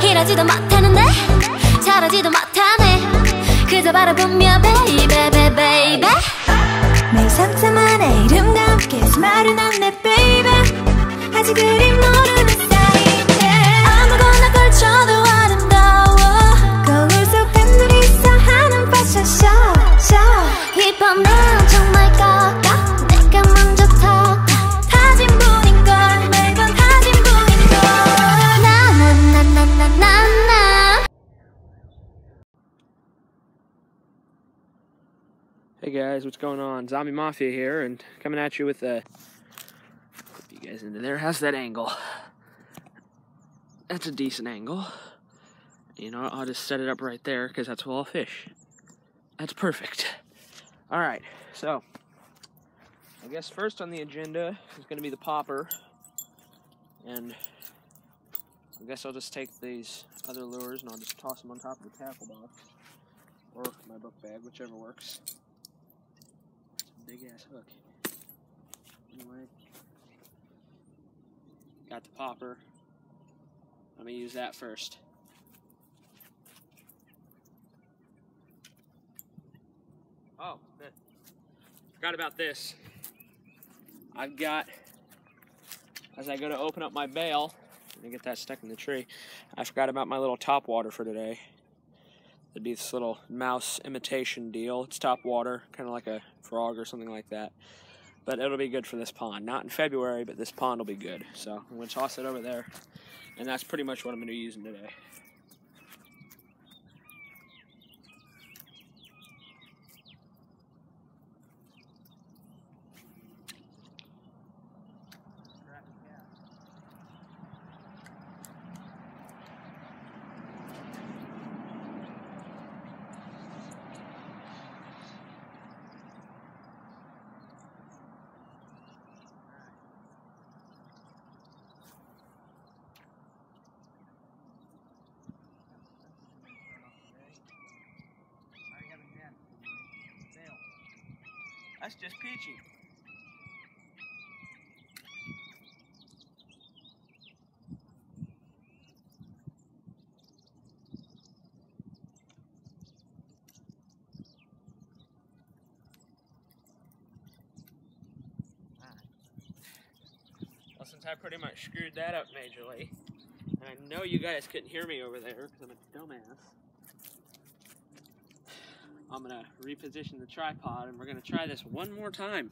이러지도 못하는데 잘하지도 못하네 그저 바라보며 baby baby baby 매일 상처만의 이름과 함께 수많은 안내 baby 아직 그리 모르는 사이인데 아무거나 걸쳐도 아름다워 거울 속 단둘이 있어 하는 패션쇼 이번 난 정말 꺾어 내가 먼저 턱 타진 분인걸 매번 타진 분인걸 나나나나나나. Hey guys, what's going on? Zombie Mafia here, and coming at you with a... Put you guys into there. How's that angle? That's a decent angle. You know, I'll just set it up right there, because that's where I'll fish. That's perfect. Alright, so... I guess first on the agenda is going to be the popper. And... I guess I'll just take these other lures, and I'll just toss them on top of the tackle box. Or my book bag, whichever works. Big ass hook. Anyway, got the popper. Let me use that first. Oh, forgot about this. I've got, as I go to open up my bail, let me get that stuck in the tree. I forgot about my little top water for today. It'd be this little mouse imitation deal. It's top water, kind of like a frog or something like that. But it'll be good for this pond. Not in February, but this pond will be good. So I'm going to toss it over there. And that's pretty much what I'm going to be using today. That's just peachy. Well, since I pretty much screwed that up majorly, and I know you guys couldn't hear me over there because I'm a dumbass, I'm going to reposition the tripod, and we're going to try this one more time.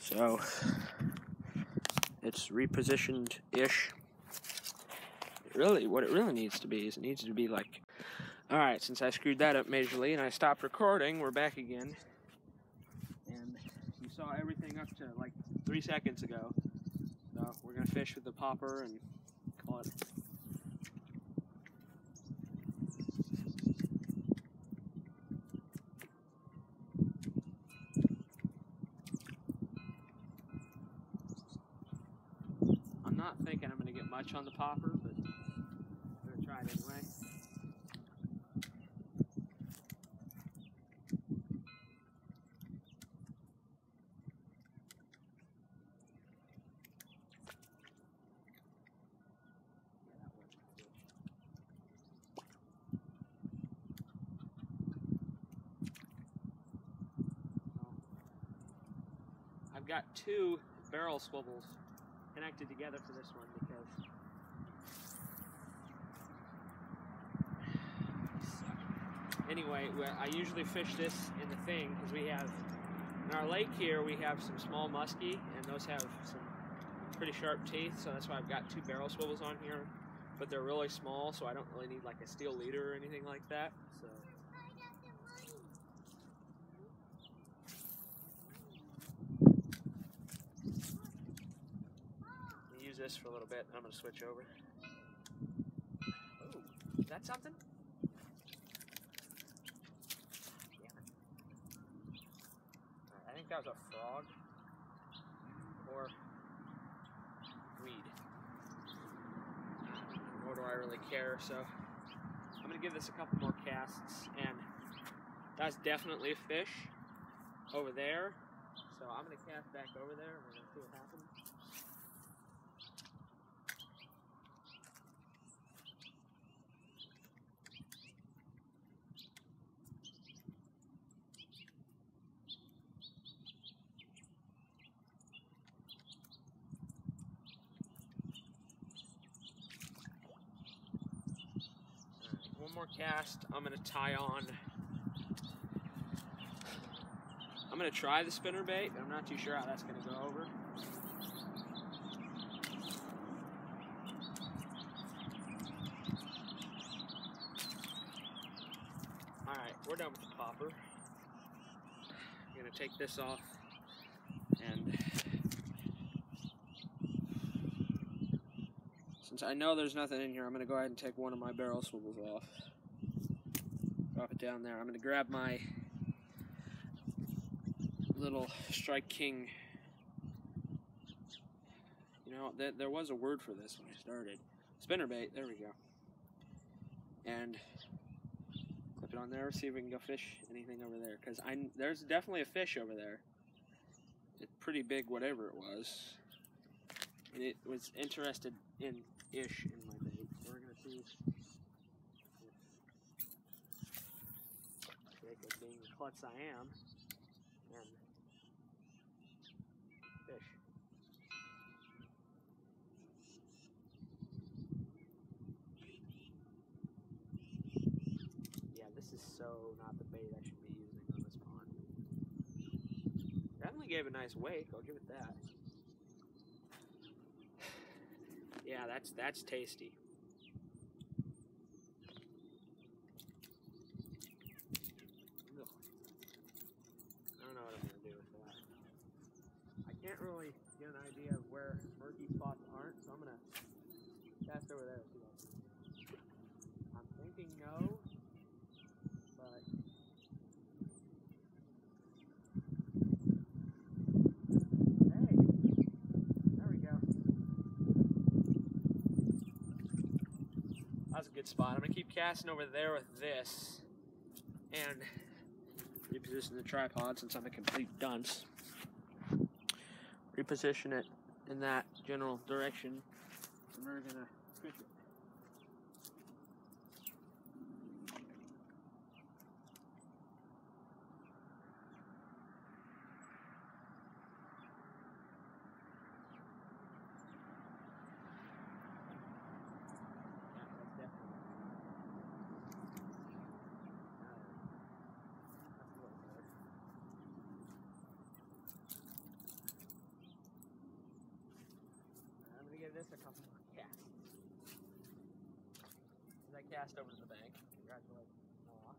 So, it's repositioned-ish. Really, what it really needs to be is it needs to be like... Alright, since I screwed that up majorly and I stopped recording, we're back again. And you saw everything up to like 3 seconds ago. So, we're going to fish with the popper and call it... I'm not thinking I'm going to get much on the popper, but I'm going to try it anyway. I've got 2 barrel swivels connected together for this one because anyway, I usually fish this in the thing because we have in our lake here we have some small muskie and those have some pretty sharp teeth, so that's why I've got 2 barrel swivels on here, but they're really small, so I don't really need like a steel leader or anything like that. So use this for a little bit. I'm going to switch over. Oh, is that something? Damn it. I think that was a frog or weed. really care. So I'm gonna give this a couple more casts, and that's definitely a fish over there. So I'm gonna cast back over there, and we're gonna see what happens. One more cast. I'm gonna tie on. I'm gonna try the spinnerbait, but I'm not too sure how that's gonna go over. All right, we're done with the popper. I'm gonna take this off, and since I know there's nothing in here, I'm gonna go ahead and take one of my barrel swivels off. Drop it down there. I'm gonna grab my little Strike King. You know, there was a word for this when I started. Spinnerbait, there we go. And clip it on there, see if we can go fish anything over there. Because there's definitely a fish over there. It's pretty big, whatever it was. And it was interested in-ish in my bait. So we're going to see if being the klutz I am, and fish. Yeah, this is so not the bait I should be using on this pond. Definitely gave a nice wake, I'll give it that. Yeah, that's tasty. Ugh. I don't know what I'm gonna do with that. I can't really get an idea of where murky spots aren't, so I'm gonna cast over there. I'm thinking no, but hey, there we go. That's a good spot. I'm gonna keep casting over there with this and reposition the tripod since I'm a complete dunce. Reposition it in that general direction, and we're gonna fish it. This a couple more casts. As I cast over to the bank. Congratulations, Noah.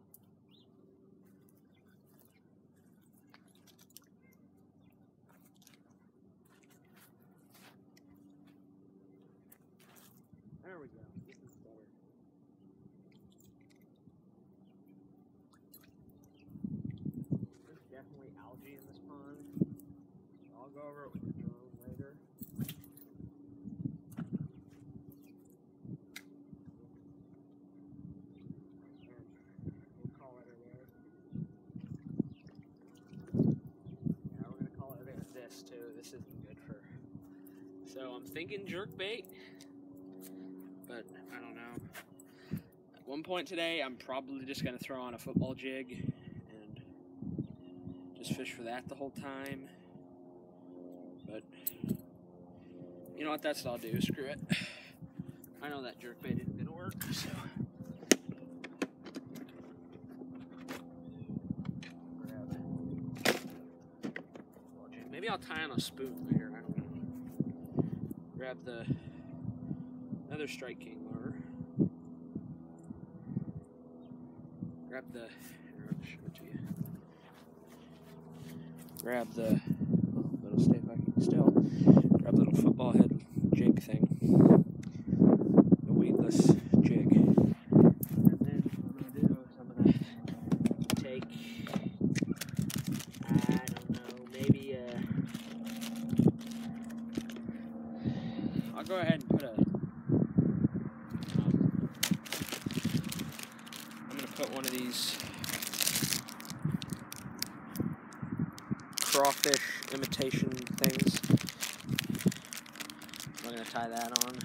There we go. This is better. There's definitely algae in this pond. I'll go over it with the drone later. This isn't good for. So I'm thinking jerkbait, but I don't know. At one point today, I'm probably just gonna throw on a football jig and just fish for that the whole time. But you know what? That's what I'll do. Screw it. I know that jerkbait isn't gonna work, so. Maybe I'll tie on a spoon later, I don't know. Grab the another Strike King lure. Grab the, here, I'll show it to you. Grab the, it'll stay back still. Grab the little football head jig thing. The weedless jig. And then what I'm going to do is I'm going to take, I don't know, maybe I'll go ahead and put a put one of these crawfish imitation things. We're going to tie that on.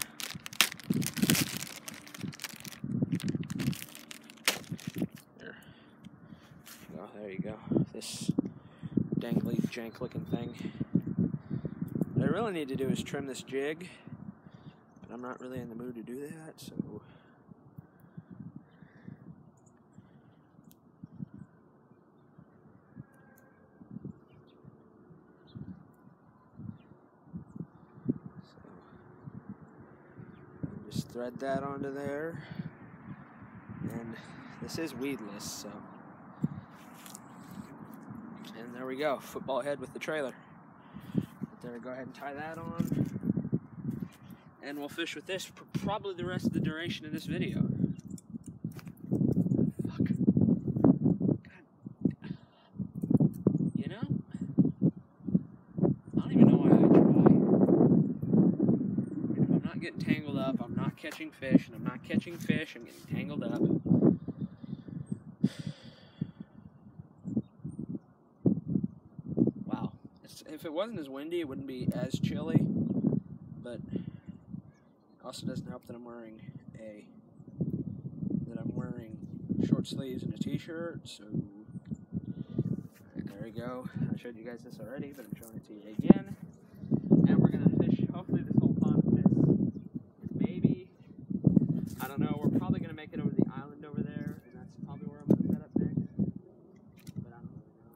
There you go. This dangly, jank looking thing. What I really need to do is trim this jig, but I'm not really in the mood to do that, so. Just thread that onto there. And this is weedless, so. And there we go, football head with the trailer. There, go ahead and tie that on. And we'll fish with this for probably the rest of the duration of this video. Fuck. God. You know? I don't even know why I try. If I'm not getting tangled up, I'm not catching fish, and I'm not catching fish, I'm getting tangled up. If it wasn't as windy, it wouldn't be as chilly, but it also doesn't help that I'm wearing short sleeves and a t-shirt, so there we go. I showed you guys this already, but I'm showing it to you again. And we're gonna fish, hopefully this whole pond with this baby. I don't know, we're probably gonna make it over the island over there, and that's probably where I'm gonna set up next, but I don't really know.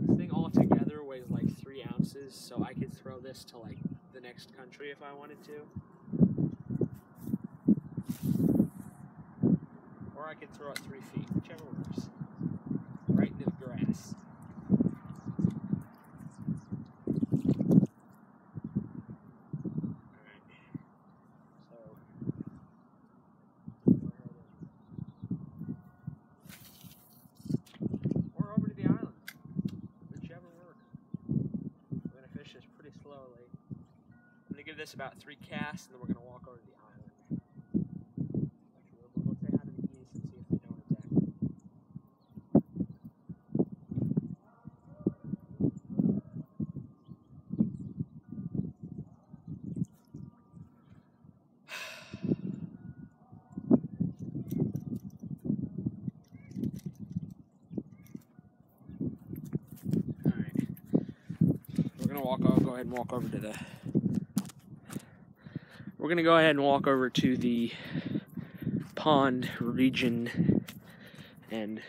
This thing all together weighs like 3 ounces, so I could throw this to like the next country if I wanted to. Or I could throw it 3 feet, whichever works. Right into the grass. Alright. So or over to the island. Whichever works. We're gonna fish this pretty slowly. I'm gonna give this about 3 casts, and then we're gonna walk over to the island. We'll go say hi to the geese and see if they don't attack. Alright. We're gonna go ahead and walk over to the We're going to go ahead and walk over to the pond region and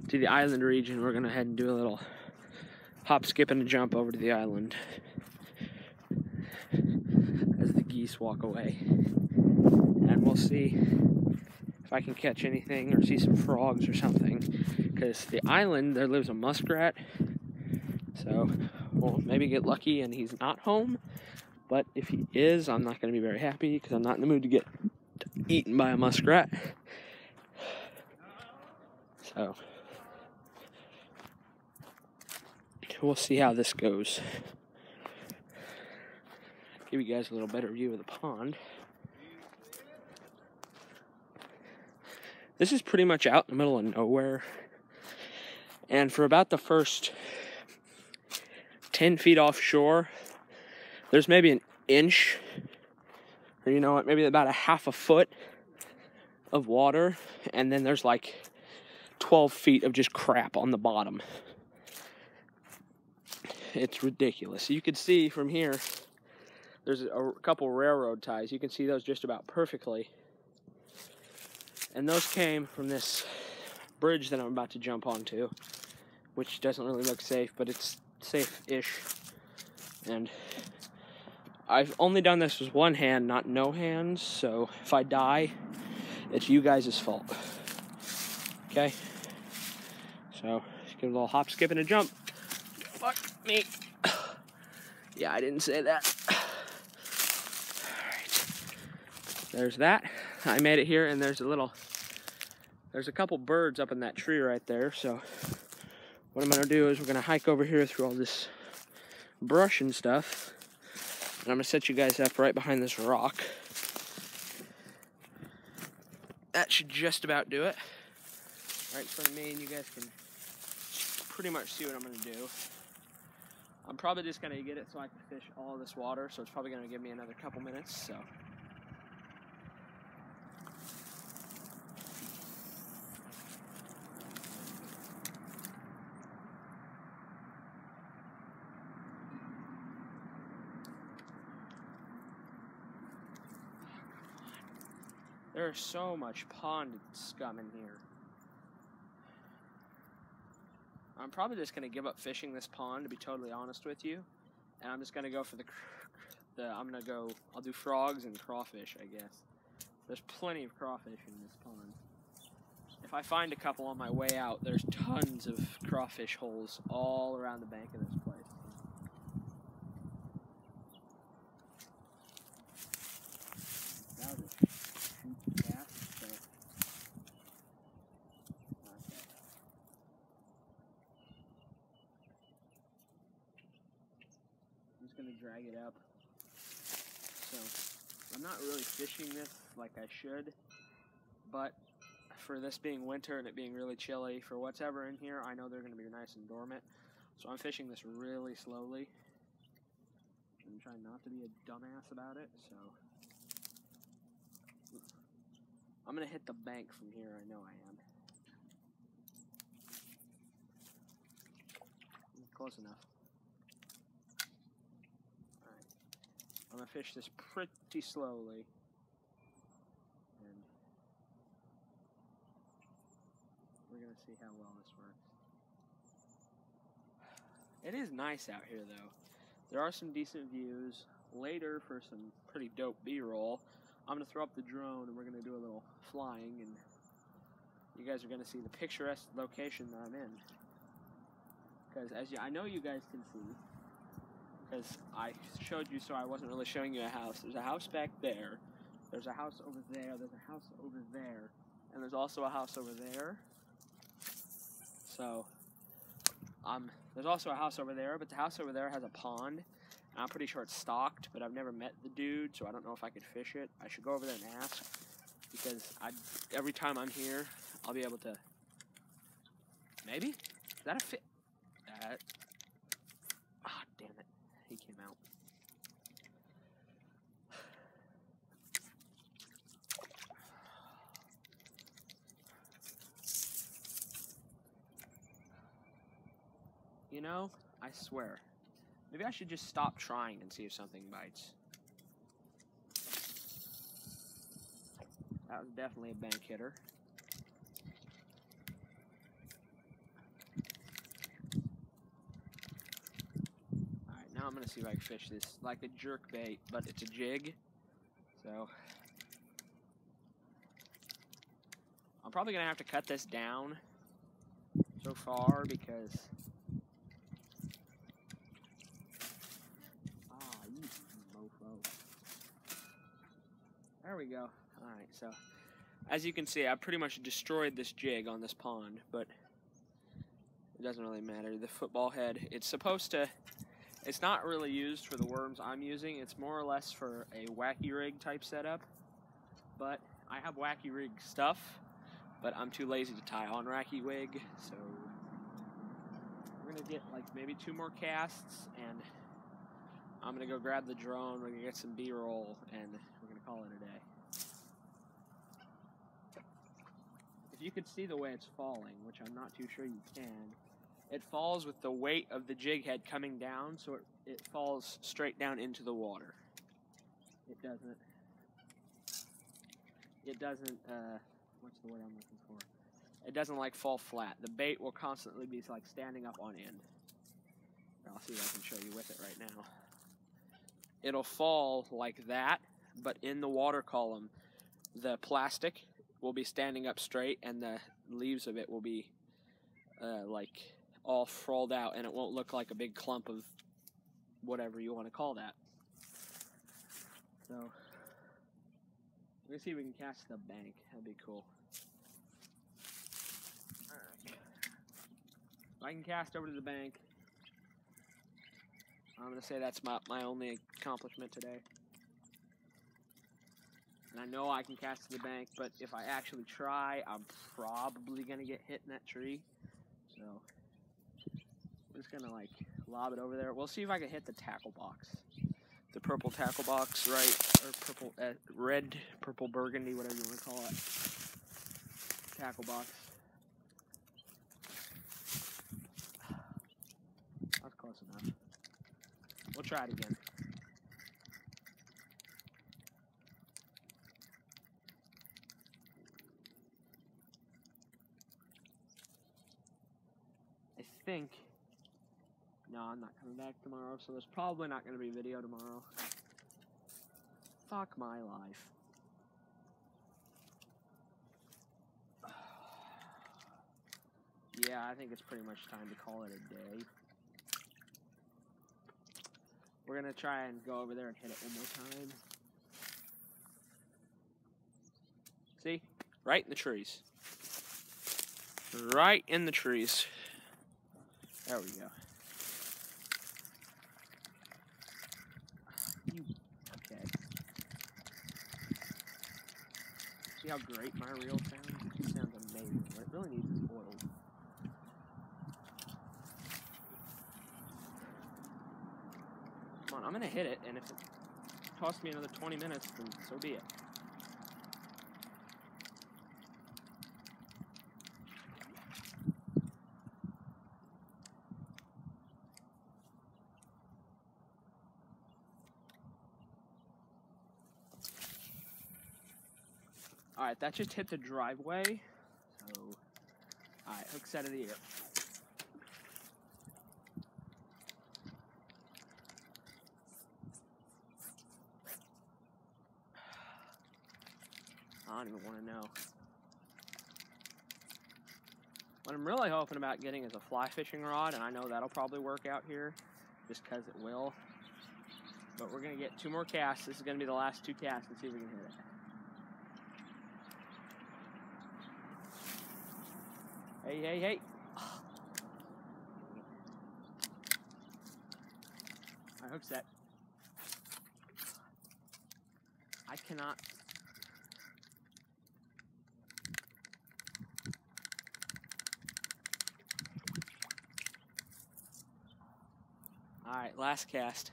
to the island region. We're going to head and do a little hop, skip, and a jump over to the island as the geese walk away. And we'll see if I can catch anything or see some frogs or something. Because the island, there lives a muskrat. So we'll maybe get lucky and he's not home. But if he is, I'm not going to be very happy because I'm not in the mood to get eaten by a muskrat. So we'll see how this goes. Give you guys a little better view of the pond. This is pretty much out in the middle of nowhere. And for about the first 10 feet offshore, there's maybe an inch, or you know what, maybe about a half a foot of water, and then there's like 12 feet of just crap on the bottom. It's ridiculous. You can see from here, there's a couple railroad ties. You can see those just about perfectly. And those came from this bridge that I'm about to jump onto, which doesn't really look safe, but it's safe-ish. And I've only done this with one hand, not no hands, so if I die, it's you guys' fault. Okay? So, just give a little hop, skip, and a jump. Fuck me. Yeah, I didn't say that. Alright. There's that. I made it here, and there's a couple birds up in that tree right there, so what I'm going to do is we're going to hike over here through all this brush and stuff. And I'm going to set you guys up right behind this rock. that should just about do it. Right in front of me, and you guys can pretty much see what I'm going to do. I'm probably just going to get it so I can fish all this water, so it's probably going to give me another couple minutes, so. There's so much pond scum in here. I'm probably just going to give up fishing this pond, to be totally honest with you. And I'm just going to go for I'll do frogs and crawfish, I guess. There's plenty of crawfish in this pond. If I find a couple on my way out, there's tons of crawfish holes all around the bank of this place. Drag it up. So I'm not really fishing this like I should, but for this being winter and it being really chilly, for whatever in here, I know they're going to be nice and dormant. So I'm fishing this really slowly. I'm trying not to be a dumbass about it. So I'm going to hit the bank from here. I know I am. Close enough. I'm going to fish this pretty slowly. And we're going to see how well this works. It is nice out here, though. There are some decent views. Later, for some pretty dope B-roll, I'm going to throw up the drone and we're going to do a little flying. And you guys are going to see the picturesque location that I'm in. Because I know you guys can see, because I showed you, so I wasn't really showing you a house. There's a house back there. There's a house over there. There's a house over there. And there's also a house over there. So, there's also a house over there, but the house over there has a pond. And I'm pretty sure it's stocked, but I've never met the dude, so I don't know if I could fish it. I should go over there and ask, because every time I'm here, I'll be able to... Maybe? Is that a fit? Damn it. He came out. You know, I swear, maybe I should just stop trying and see if something bites. That was definitely a bank hitter. Now I'm going to see if I can fish this like a jerk bait, but it's a jig. So I'm probably going to have to cut this down so far because... you mofo. There we go. Alright, so as you can see, I pretty much destroyed this jig on this pond, but it doesn't really matter. The football head, it's supposed to... It's not really used for the worms I'm using. It's more or less for a wacky rig type setup. But I have wacky rig stuff, but I'm too lazy to tie on wacky rig. So we're going to get like maybe 2 more casts, and I'm going to go grab the drone. We're going to get some B-roll, and we're going to call it a day. If you could see the way it's falling, which I'm not too sure you can, it falls with the weight of the jig head coming down, so it falls straight down into the water. It doesn't, what's the word I'm looking for? It doesn't like fall flat. The bait will constantly be like standing up on end. I'll see if I can show you with it right now. It'll fall like that, but in the water column, the plastic will be standing up straight and the leaves of it will be like all frolled out, and it won't look like a big clump of whatever you want to call that. So, we're going to see if we can cast the bank. That'd be cool. Alright. If I can cast over to the bank, I'm going to say that's my only accomplishment today. And I know I can cast to the bank, but if I actually try, I'm probably gonna get hit in that tree. So we're just gonna like lob it over there. We'll see if I can hit the tackle box. The purple tackle box, right? Or purple, red, purple burgundy, whatever you want to call it. Tackle box. That's close enough. We'll try it again. I think. No, I'm not coming back tomorrow, so there's probably not going to be a video tomorrow. Fuck my life. Yeah, I think it's pretty much time to call it a day. We're going to try and go over there and hit it one more time. See? Right in the trees. Right in the trees. There we go. Okay. See how great my reel sounds? It sounds amazing. What it really needs is oil. Come on, I'm gonna hit it, and if it costs me another 20 minutes, then so be it. Alright, that just hit the driveway. So, alright, hook's out of the air. I don't even want to know. What I'm really hoping about getting is a fly fishing rod, and I know that'll probably work out here, just because it will. But we're going to get 2 more casts. This is going to be the last 2 casts and see if we can hit it. Hey, hey, hey. Alright, hook set. I cannot. Alright, last cast.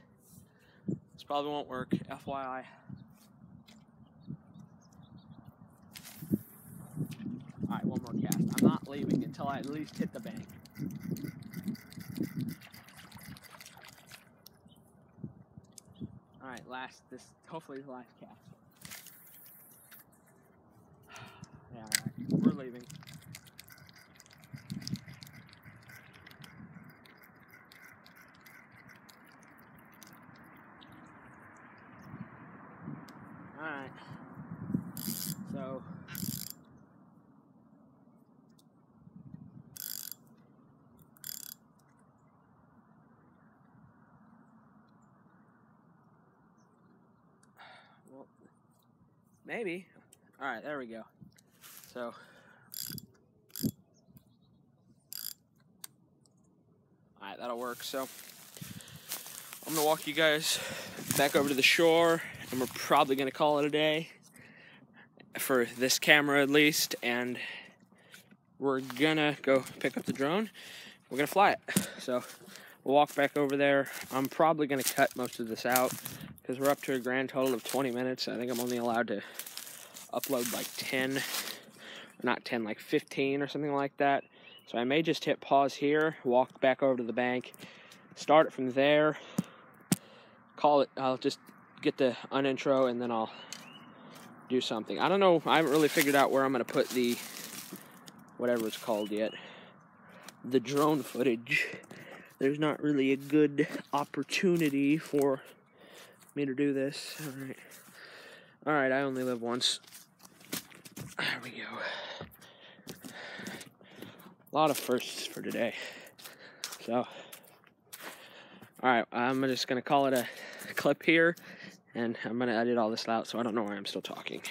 This probably won't work, FYI. Alright, one more cast. I'm not leaving until I at least hit the bank. Alright, hopefully the last cast. Yeah, alright, we're leaving. Alright, so well, maybe. Alright, there we go. So alright, that'll work. So I'm gonna walk you guys back over to the shore, and we're probably gonna call it a day for this camera at least, and we're gonna go pick up the drone. We're gonna fly it. So we'll walk back over there. I'm probably gonna cut most of this out because we're up to a grand total of 20 minutes. I think I'm only allowed to upload like 10, not 10, like 15 or something like that. So I may just hit pause here, walk back over to the bank, start it from there, call it. I'll just get the unintro and then I'll do something. I don't know. I haven't really figured out where I'm going to put the whatever it's called yet. The drone footage. There's not really a good opportunity for me to do this. Alright. Alright, I only live once. There we go. A lot of firsts for today. So, alright, I'm just going to call it a clip here. And I'm going to edit all this out so I don't know why I'm still talking.